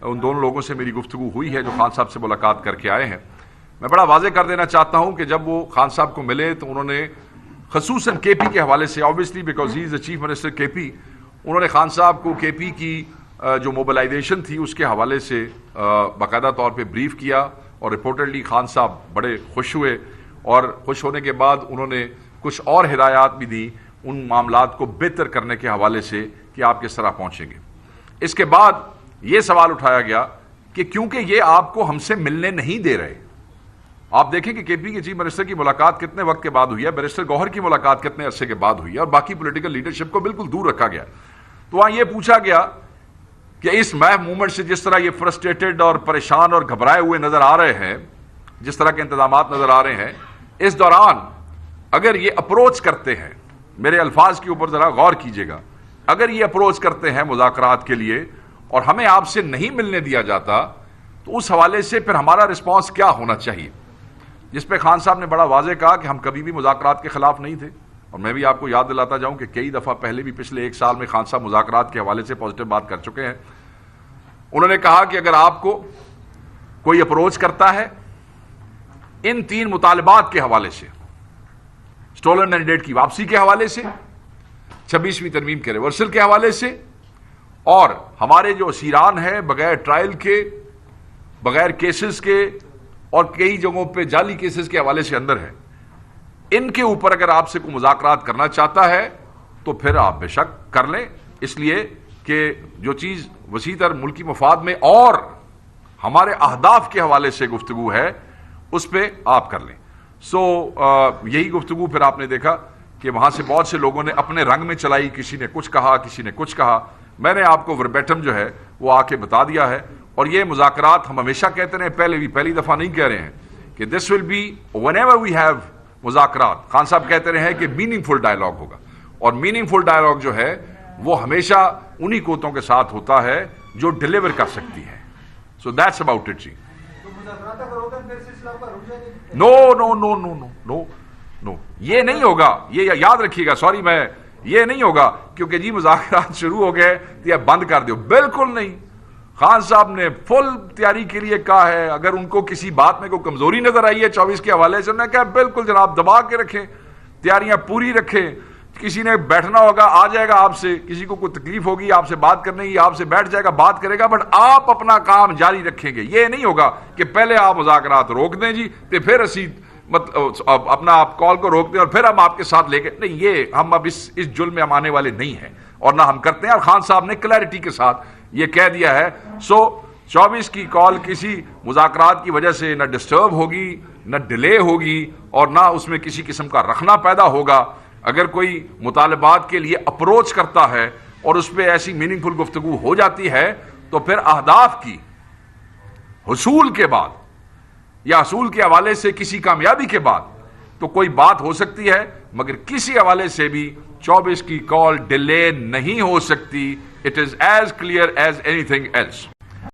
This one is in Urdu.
ان دونوں لوگوں سے میری گفتگو ہوئی ہے جو خان صاحب سے ملاقات کر کے آئے ہیں. میں بڑا واضح کر دینا چاہتا ہوں کہ جب وہ خان صاحب کو ملے تو انہوں نے خصوصاً کے پی کے حوالے سے, obviously because he is the chief minister کے پی, انہوں نے خان صاحب کو کے پی کی جو موبلائزیشن تھی اس کے حوالے سے باقاعدہ طور پہ بریف کیا, اور رپورٹڈلی خان صاحب بڑے خوش ہوئے, اور خوش ہونے کے بعد انہوں نے کچھ اور ہدایات بھی دی ان معاملات کو بہتر کرنے کے حوالے سے کہ آپ کس طرح پہنچیں گے. اس کے بعد یہ سوال اٹھایا گیا کہ کیونکہ یہ آپ کو ہم سے ملنے نہیں دے رہے. آپ دیکھیں کہ کے پی کے چیف منسٹر کی ملاقات کتنے وقت کے بعد ہوئی ہے, بیرسٹر گوہر کی ملاقات کتنے عرصے کے بعد ہوئی ہے, اور باقی پولیٹیکل لیڈرشپ کو بالکل دور رکھا گیا. تو وہاں یہ پوچھا گیا کہ اس محو موومنٹ سے جس طرح یہ فرسٹریٹڈ اور پریشان اور گھبرائے ہوئے نظر آ رہے ہیں, جس طرح کے انتظامات نظر آ رہے ہیں, اس دوران اگر یہ اپروچ کرتے ہیں, میرے الفاظ کے اوپر ذرا غور کیجئے گا, اگر یہ اپروچ کرتے ہیں مذاکرات کے لیے اور ہمیں آپ سے نہیں ملنے دیا جاتا تو اس حوالے سے پھر ہمارا رسپانس کیا ہونا چاہیے. جس پہ خان صاحب نے بڑا واضح کہا کہ ہم کبھی بھی مذاکرات کے خلاف نہیں تھے, اور میں بھی آپ کو یاد دلاتا جاؤں کہ کئی دفعہ پہلے بھی پچھلے ایک سال میں خان صاحب مذاکرات کے حوالے سے پازیٹیو بات کر چکے ہیں. انہوں نے کہا کہ اگر آپ کو کوئی اپروچ کرتا ہے ان 3 مطالبات کے حوالے سے, سٹولن مینڈیٹ کی واپسی کے حوالے سے, 26ویں ترمیم کے ریورسل کے حوالے سے, اور ہمارے جو اسیران ہیں بغیر ٹرائل کے, بغیر کیسز کے, اور کئی جگہوں پہ جعلی کیسز کے حوالے سے اندر ہیں, ان کے اوپر اگر آپ سے کوئی مذاکرات کرنا چاہتا ہے تو پھر آپ بے شک کر لیں, اس لیے کہ جو چیز وسیع تر ملکی مفاد میں اور ہمارے اہداف کے حوالے سے گفتگو ہے اس پہ آپ کر لیں. یہی گفتگو پھر آپ نے دیکھا کہ وہاں سے بہت سے لوگوں نے اپنے رنگ میں چلائی, کسی نے کچھ کہا, کسی نے کچھ کہا. میں نے آپ کو وربیٹم جو ہے وہ آ کے بتا دیا ہے, اور یہ مذاکرات ہم ہمیشہ کہتے رہے, پہلی دفعہ نہیں کہہ رہے ہیں کہ this will be whenever we have مذاکرات. خان صاحب کہتے رہے ہیں کہ میننگ فل ڈائلاگ ہوگا, اور میننگ فل ڈائلاگ جو ہے وہ ہمیشہ انہی قوتوں کے ساتھ ہوتا ہے جو ڈیلیور کر سکتی ہے. So that's about it. جی no no no no no no no یہ نہیں ہوگا, یہ یاد رکھیے گا, سوری میں یہ نہیں ہوگا کیونکہ جی مذاکرات شروع ہو گئے تو یہ بند کر دو, بالکل نہیں. خان صاحب نے فل تیاری کے لیے کہا ہے, اگر ان کو کسی بات میں کوئی کمزوری نظر آئی ہے 24 کے حوالے سے, انہوں نے کہا بالکل جناب دبا کے رکھیں, تیاریاں پوری رکھیں. کسی نے بیٹھنا ہوگا آ جائے گا آپ سے, کسی کو کوئی تکلیف ہوگی آپ سے بات کرنے کی, آپ سے بیٹھ جائے گا بات کرے گا, بٹ آپ اپنا کام جاری رکھیں گے. یہ نہیں ہوگا کہ پہلے آپ مذاکرات روک دیں جی تو پھر اسی اپنا آپ کال کو روک دیں اور پھر ہم آپ کے ساتھ لے کے, نہیں, یہ ہم اب اس جرم میں ہم آنے والے نہیں ہیں اور نہ ہم کرتے ہیں. اور خان صاحب نے کلیئرٹی کے ساتھ یہ کہہ دیا ہے. 24 کی کال کسی مذاکرات کی وجہ سے نہ ڈسٹرب ہوگی, نہ ڈیلے ہوگی, اور نہ اس میں کسی قسم کا رکھنا پیدا ہوگا. اگر کوئی مطالبات کے لیے اپروچ کرتا ہے اور اس پہ ایسی میننگ فل گفتگو ہو جاتی ہے تو پھر اہداف کی حصول کے بعد یا حصول کے حوالے سے کسی کامیابی کے بعد تو کوئی بات ہو سکتی ہے, مگر کسی حوالے سے بھی 24 کی کال ڈیلے نہیں ہو سکتی. It is as clear as anything else.